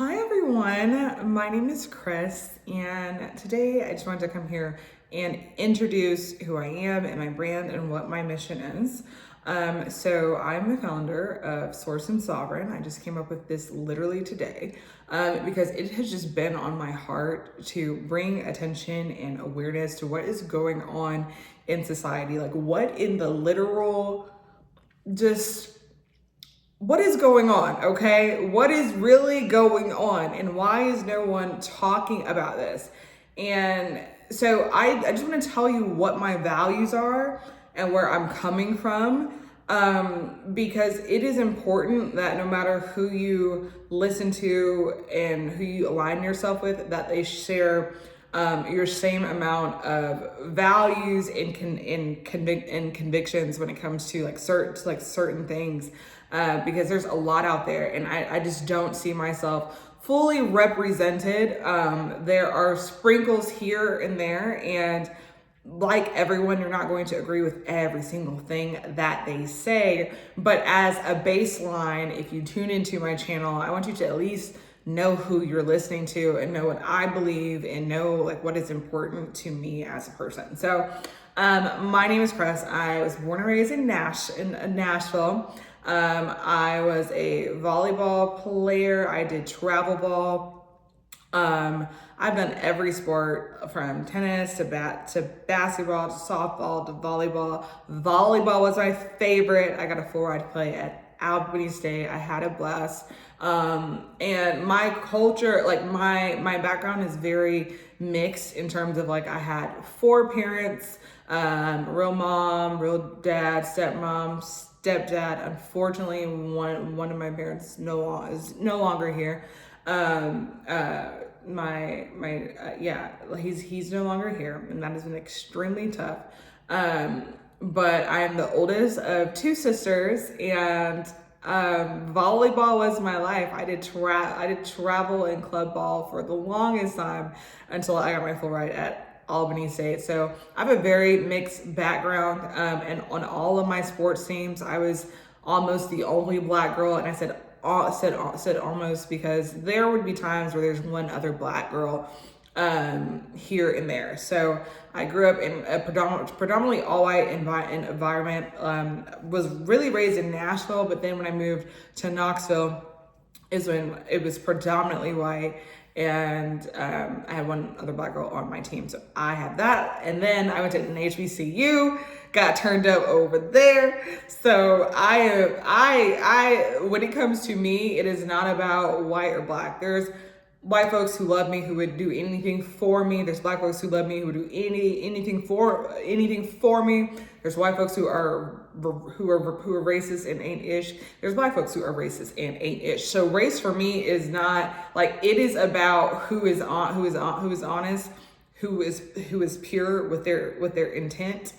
Hi everyone, my name is Kris, and today I just wanted to come here and introduce who I am and my brand and what my mission is. So I'm the founder of Source and Sovereign. I just came up with this literally today because it has just been on my heart to bring attention and awareness to what is going on in society. Like, what in the literal just what is going on, okay? What is really going on, and why is no one talking about this? And so I just want to tell you what my values are and where I'm coming from, because it is important that no matter who you listen to and who you align yourself with, that they share your same amount of values and convictions when it comes to certain things, because there's a lot out there, and I just don't see myself fully represented. There are sprinkles here and there, and like everyone, you're not going to agree with every single thing that they say. But as a baseline, if you tune into my channel, I want you to at least know who you're listening to and know what I believe and know like what is important to me as a person. So my name is Kris. I was born and raised in Nashville. I was a volleyball player. I did travel ball. I've done every sport from tennis to basketball to softball to volleyball. Volleyball was my favorite. I got a full ride to play at Albany State. I had a blast. And my culture, like my background is very mixed in terms of like I had four parents, real mom, real dad, stepmom, stepdad. Unfortunately, one of my parents is no longer here. He's no longer here, and that has been extremely tough. But I am the oldest of two sisters, and volleyball was my life. I did travel and club ball for the longest time until I got my full ride at Albany State. So I have a very mixed background, and on all of my sports teams, I was almost the only Black girl, and I said almost because there would be times where there's one other Black girl here and there. So I grew up in a predominantly all white environment, was really raised in Nashville, but then when I moved to Knoxville is when it was predominantly white, and I had one other Black girl on my team. So I had that, and then I went to an HBCU, got turned up over there. So I when it comes to me, it is not about white or Black. There's white folks who love me, who would do anything for me. There's Black folks who love me, who would do anything for me. There's white folks who are racist and ain't ish. There's Black folks who are racist and ain't ish. So race for me is not like, it is about who is honest, who is pure with their intent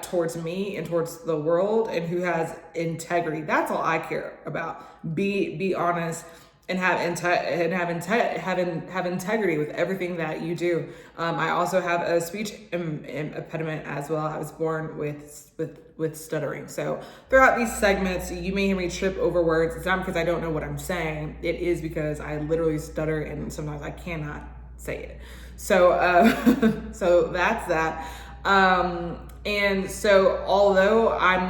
towards me and towards the world, and who has integrity. That's all I care about. Be honest and have integrity with everything that you do. I also have a speech impediment as well. I was born with stuttering. So throughout these segments, you may hear me trip over words. It's not because I don't know what I'm saying. It is because I literally stutter, and sometimes I cannot say it. So so that's that. And so although I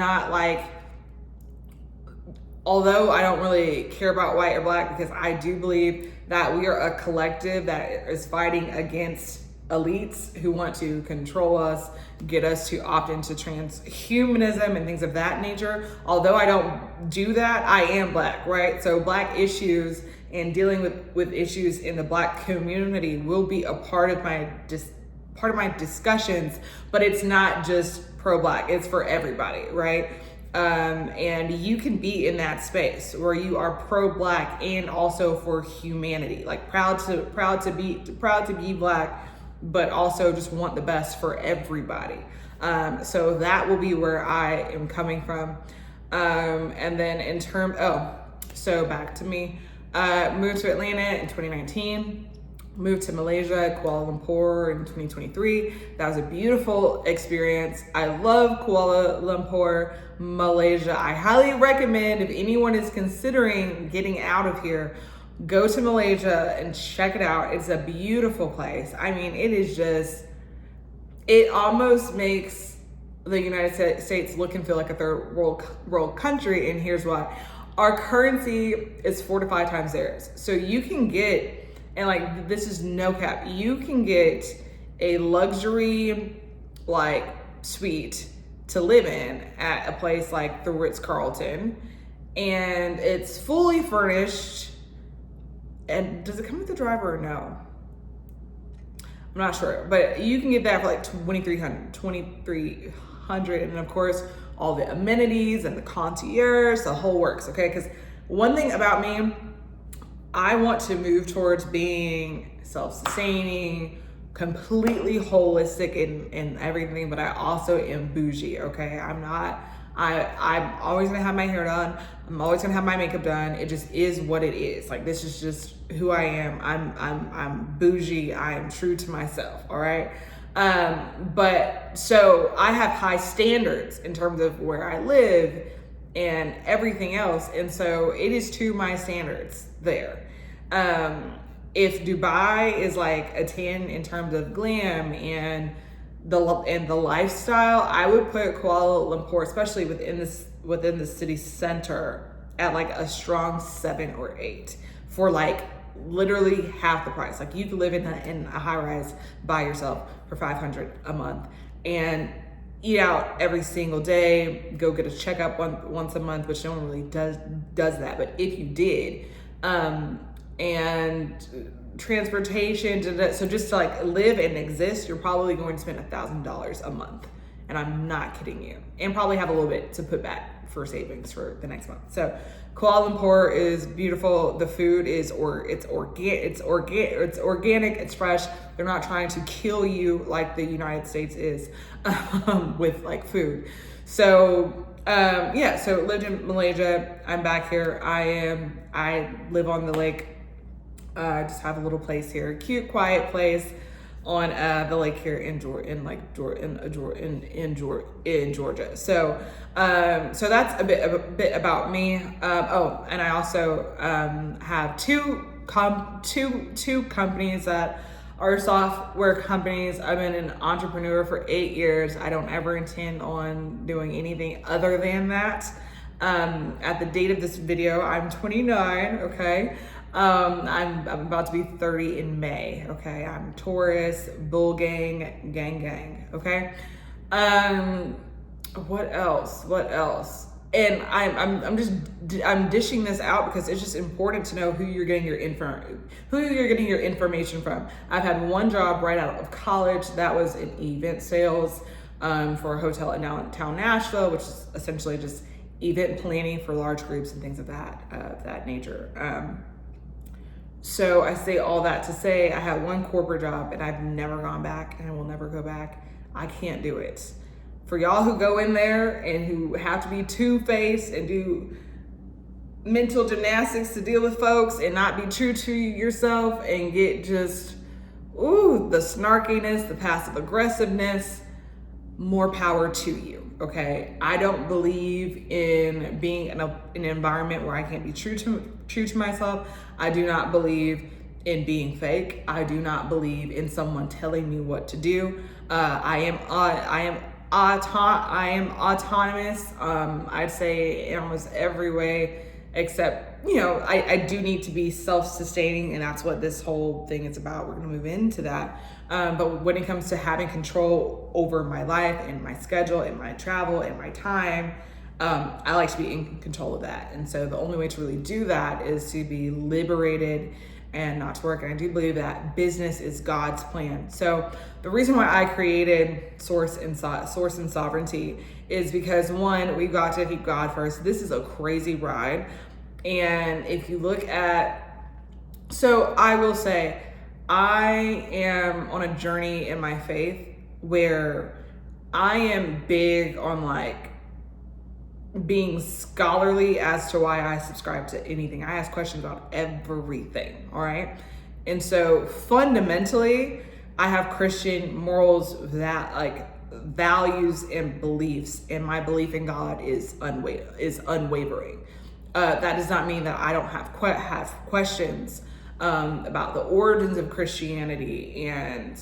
don't really care about white or Black, because I do believe that we are a collective that is fighting against elites who want to control us, get us to opt into transhumanism and things of that nature. Although I don't do that, I am Black, right? So Black issues and dealing with issues in the Black community will be a part of my discussions, but it's not just pro-Black, it's for everybody, right? And you can be in that space where you are pro-Black and also for humanity, like proud to be Black, but also just want the best for everybody. So that will be where I am coming from. And then so back to me, moved to Atlanta in 2019. Moved to Malaysia, Kuala Lumpur in 2023. That was a beautiful experience. I love Kuala Lumpur, Malaysia. I highly recommend, if anyone is considering getting out of here, Go to Malaysia and check it out. It's a beautiful place. I mean, it almost makes the United States look and feel like a third world country. And here's why. Our currency is 4 to 5 times theirs. So you can get, and like, this is no cap, you can get a luxury like suite to live in at a place like the Ritz-Carlton, and it's fully furnished. And does it come with a driver or no? I'm not sure, but you can get that for like $2,300, and of course all the amenities and the concierge, the whole works. Okay, because one thing about me, I want to move towards being self-sustaining, completely holistic in everything, but I also am bougie. Okay, I'm always gonna have my hair done. I'm always gonna have my makeup done. It just is what it is. Like, this is just who I am. I'm bougie. I am true to myself. All right. But so I have high standards in terms of where I live and everything else. And so it is to my standards there. If Dubai is like a 10 in terms of glam and the lifestyle, I would put Kuala Lumpur, especially within the city center, at like a strong 7 or 8 for like literally half the price. Like, you could live in a high rise by yourself for $500 a month and eat out every single day, go get a checkup once a month, which no one really does that. But if you did, and transportation, so just to like live and exist, you're probably going to spend $1,000 a month. And I'm not kidding you. And probably have a little bit to put back for savings for the next month. So Kuala Lumpur is beautiful. The food is it's organic, it's fresh. They're not trying to kill you like the United States is with like food. So so lived in Malaysia. I'm back here. I live on the lake. I just have a little place here, cute, quiet place on the lake here in Georgia. So that's a bit about me. And I also have two companies that are software companies. I've been an entrepreneur for 8 years. I don't ever intend on doing anything other than that. At the date of this video, I'm 29. Okay. I'm about to be 30 in May. Okay. I'm Taurus, bull gang. Okay. What else? And I'm dishing this out because it's just important to know who you're getting your information from. I've had one job right out of college that was in event sales for a hotel in downtown Nashville, which is essentially just event planning for large groups and things of that nature. So I say all that to say I had one corporate job and I've never gone back and I will never go back. I can't do it. For y'all who go in there and who have to be two-faced and do mental gymnastics to deal with folks and not be true to yourself and get just, the snarkiness, the passive aggressiveness, more power to you, okay? I don't believe in being in an environment where I can't be true to myself. I do not believe in being fake. I do not believe in someone telling me what to do. I am autonomous. I'd say in almost every way, except, I do need to be self-sustaining, and that's what this whole thing is about. We're gonna move into that. But when it comes to having control over my life and my schedule and my travel and my time, I like to be in control of that. And so the only way to really do that is to be liberated and not to work. And I do believe that business is God's plan. So the reason why I created Source and Sovereignty is because, one, we've got to keep God first. This is a crazy ride. And if you look at, so I will say, I am on a journey in my faith where I am big on like being scholarly as to why I subscribe to anything. I ask questions about everything, all right? And so fundamentally, I have Christian morals, that like values and beliefs, and my belief in God is unwavering. That does not mean that I don't have questions about the origins of Christianity and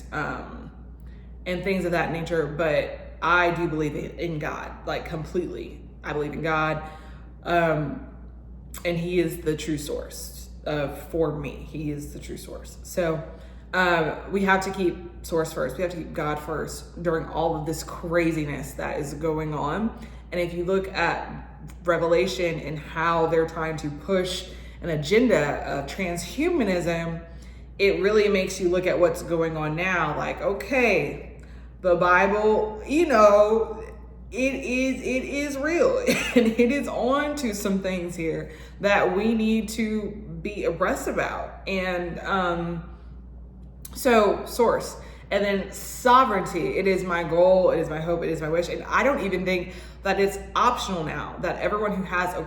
things of that nature. But I do believe in God, like completely. I believe in God, and He is the true source for me. He is the true source. So we have to keep source first. We have to keep God first during all of this craziness that is going on. And if you look at Revelation and how they're trying to push an agenda of transhumanism, it really makes you look at what's going on now. Like, okay, the Bible, it is real and it is on to some things here that we need to be abreast about. And so source, and then sovereignty. It is my goal, it is my hope, it is my wish. And I don't even think that it's optional now that everyone who has a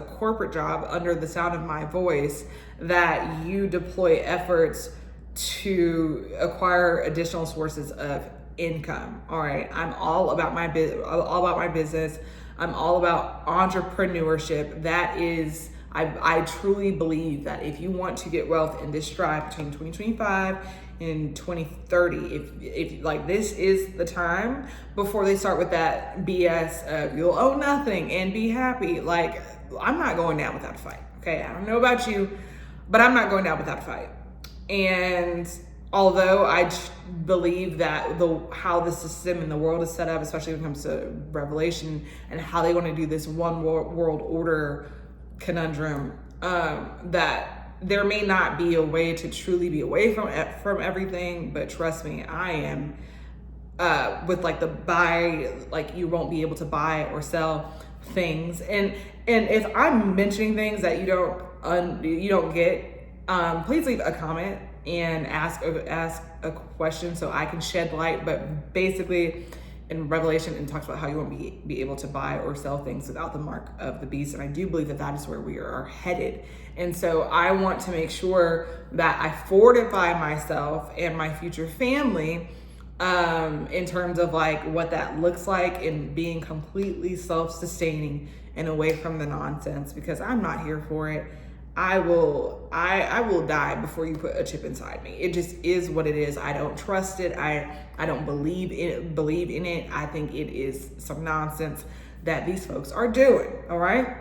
corporate job under the sound of my voice, that you deploy efforts to acquire additional sources of income. All right, I'm all about my business. I'm all about entrepreneurship. That is, I truly believe that if you want to get wealth in this drive between 2025 and 2030, if like this is the time before they start with that BS of you'll own nothing and be happy. Like, I'm not going down without a fight. Okay, I don't know about you, but I'm not going down without a fight. And although I believe that how the system in the world is set up, especially when it comes to Revelation and how they want to do this one world order conundrum, that there may not be a way to truly be away from everything, but trust me, I am with like the buy, like you won't be able to buy or sell things, and if I'm mentioning things that you don't get, please leave a comment and ask a question so I can shed light. But basically, in Revelation, it talks about how you won't be able to buy or sell things without the mark of the beast. And I do believe that is where we are headed. And so I want to make sure that I fortify myself and my future family in terms of like what that looks like and being completely self-sustaining and away from the nonsense, because I'm not here for it. I will die before you put a chip inside me. It just is what it is. I don't trust it. I don't believe in it. I think it is some nonsense that these folks are doing. All right.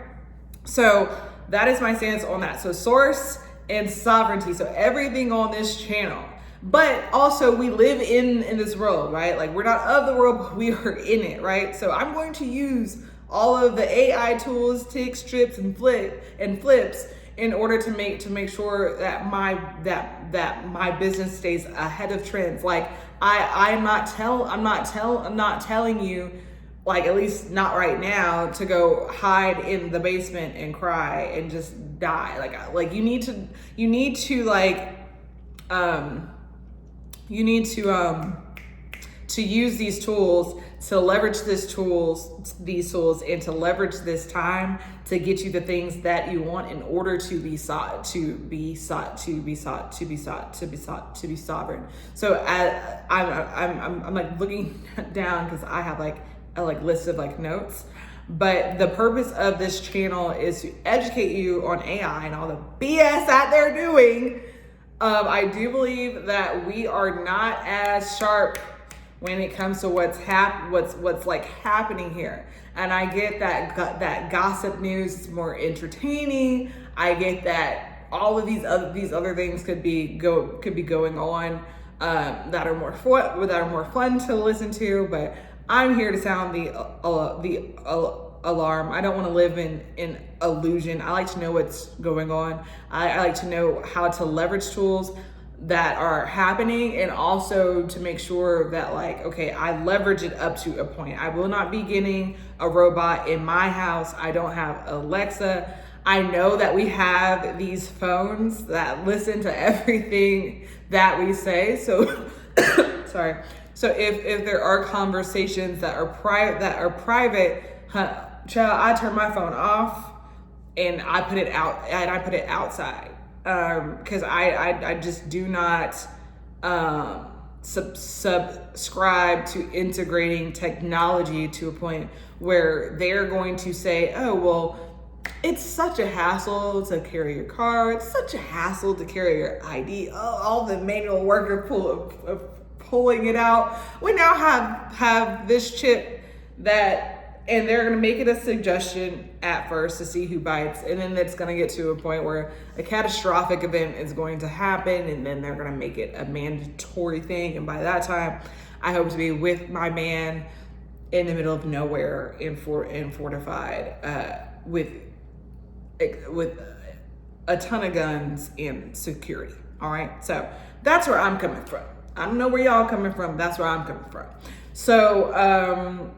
So that is my stance on that. So source and sovereignty. So everything on this channel, but also we live in this world, right? Like, we're not of the world, but we are in it, right? So I'm going to use all of the AI tools, ticks, trips, and flips in order to make sure that my business stays ahead of trends. Like, I'm not telling you, like, at least not right now, to go hide in the basement and cry and just die. Like you need to use these tools, to leverage these tools, and to leverage this time to get you the things that you want in order to be sovereign. So I'm like looking down because I have like a list of like notes. But the purpose of this channel is to educate you on AI and all the BS that they're doing. I do believe that we are not as sharp when it comes to what's like happening here. And I get that gossip news is more entertaining. I get that all of these other things could be going on that are more fun to listen to. But I'm here to sound the alarm. I don't want to live in illusion. I like to know what's going on. I like to know how to leverage tools that are happening, and also to make sure that, like, okay, I leverage it up to a point. I will not be getting a robot in my house. I don't have Alexa. I know that we have these phones that listen to everything that we say. So sorry. So if there are conversations that are private, child, I turn my phone off and I put it outside. Because I just do not subscribe to integrating technology to a point where they're going to say, oh, well, it's such a hassle to carry your car. It's such a hassle to carry your ID. Oh, all the manual work of pulling it out. We now have this chip that, and they're gonna make it a suggestion at first to see who bites, and then it's gonna get to a point where a catastrophic event is going to happen, and then they're gonna make it a mandatory thing. And by that time, I hope to be with my man in the middle of nowhere and fortified with a ton of guns and security. All right, so that's where I'm coming from. I don't know where y'all coming from. That's where I'm coming from. So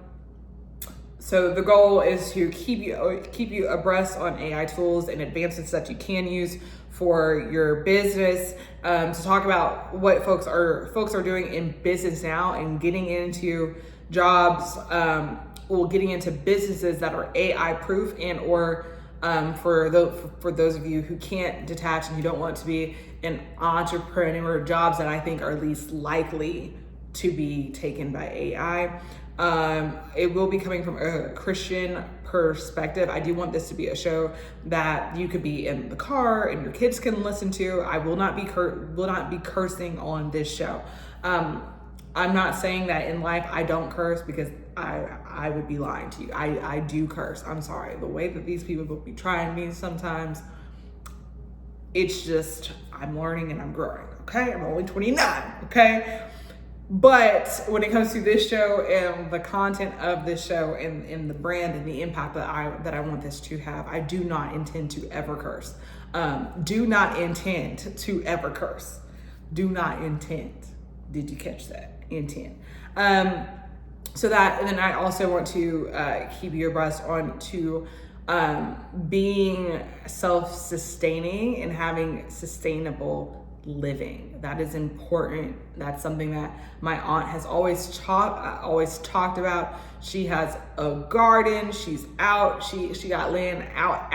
so the goal is to keep you abreast on AI tools and advancements that you can use for your business. To talk about what folks are doing in business now and getting into jobs, or getting into businesses that are AI proof, and or for those of you who can't detach and you don't want to be an entrepreneur, jobs that I think are least likely to be taken by AI. It will be coming from a Christian perspective. I do want this to be a show that you could be in the car and your kids can listen to. I will not be cursing on this show. I'm not saying that in life I don't curse, because I would be lying to you. I do curse. I'm sorry. The way that these people will be trying me sometimes, it's just, I'm learning and I'm growing, okay? I'm only 29, okay? But when it comes to this show and the content of this show and the brand and the impact that I want this to have, I do not intend to ever curse. Do not intend to ever curse. Do not intend. Did you catch that? Intent. So that, and then I also want to keep you abreast on to being self-sustaining and having sustainable living. That is important. That's something that my aunt has always talked about. She has a garden. She's out. She got land out,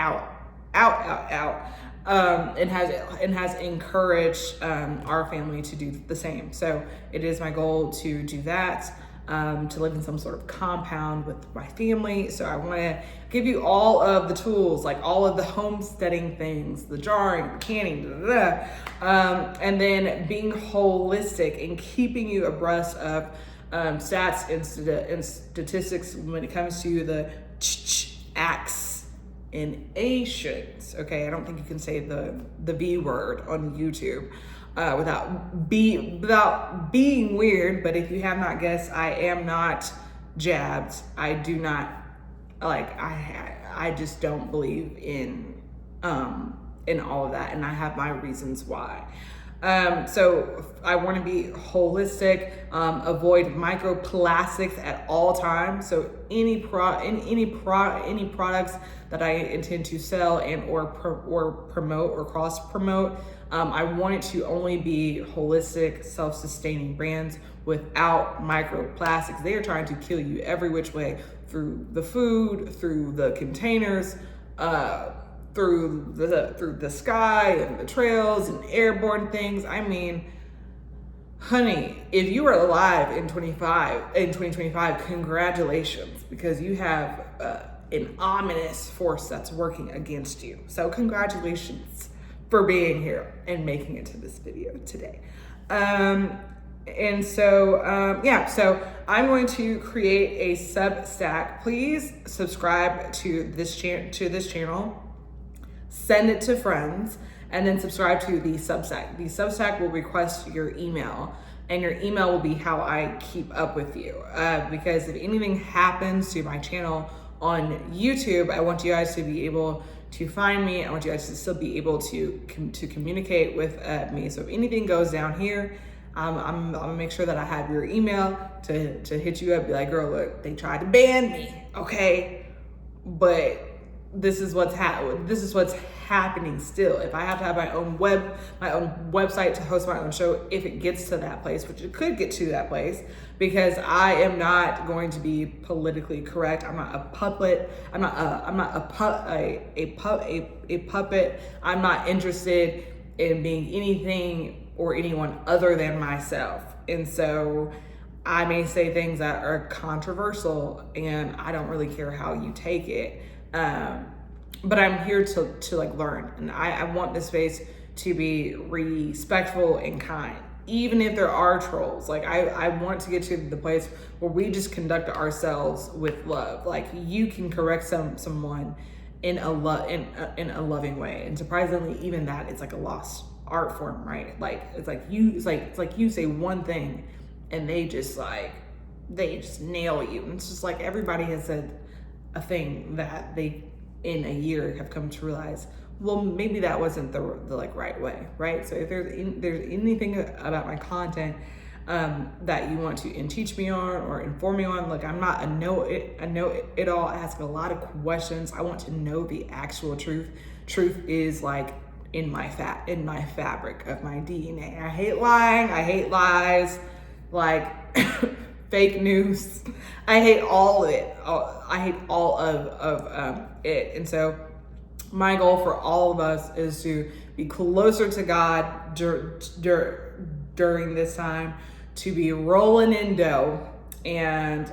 and has encouraged our family to do the same. So it is my goal to do that. To live in some sort of compound with my family. So I want to give you all of the tools, like all of the homesteading things, the jarring, the canning, and then being holistic and keeping you abreast of stats and statistics when it comes to the acts and Asians. Okay, I don't think you can say the V word on YouTube. Without being weird, but if you have not guessed, I am not jabbed. I do not I just don't believe in all of that, and I have my reasons why. So I want to be holistic, avoid microplastics at all times. So any products that I intend to sell and or promote or cross promote, I want it to only be holistic, self-sustaining brands without microplastics. They are trying to kill you every which way, through the food, through the containers, through the sky and the trails and airborne things. I mean, honey, if you are alive in 2025, congratulations, because you have an ominous force that's working against you. So congratulations for being here and making it to this video today. And so, so I'm going to create a Substack. Please subscribe to this channel, send it to friends, and then subscribe to the Substack. The Substack will request your email, and your email will be how I keep up with you. Because if anything happens to my channel on YouTube, I want you guys to be able to find me. I want you guys to still be able to communicate with me. So if anything goes down here, I'm gonna make sure that I have your email to hit you up, be like, girl, look, they tried to ban me, okay? But this is what's happening still. If I have to have my own website to host my own show, if it gets to that place, which it could get to that place, because I am not going to be politically correct. I'm not a puppet. I'm not a puppet. I'm not interested in being anything or anyone other than myself. And so I may say things that are controversial, and I don't really care how you take it. but I'm here to like learn, and I want this space to be respectful and kind, even if there are trolls. Like I want to get to the place where we just conduct ourselves with love. Like you can correct someone in a loving way, and surprisingly, even that is like a lost art form, right? Like it's like you say one thing, and they just nail you. And it's just like everybody has said a thing that they in a year have come to realize, well, maybe that wasn't the like right way, right? So if there's anything about my content that you want to teach me on or inform me on, like I'm not a know it all. I ask a lot of questions. I want to know the actual truth. Truth is like in my fabric of my DNA. I hate lying. I hate lies. Like fake news. I hate all of it. I hate all of it. And so my goal for all of us is to be closer to God during this time, to be rolling in dough, and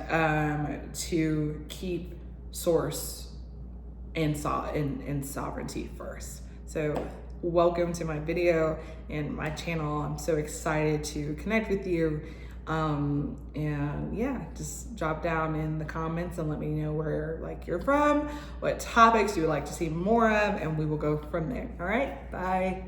to keep source and sovereignty first. So welcome to my video and my channel. I'm so excited to connect with you. And yeah, just drop down in the comments and let me know where like you're from, what topics you would like to see more of, and we will go from there. All right, bye.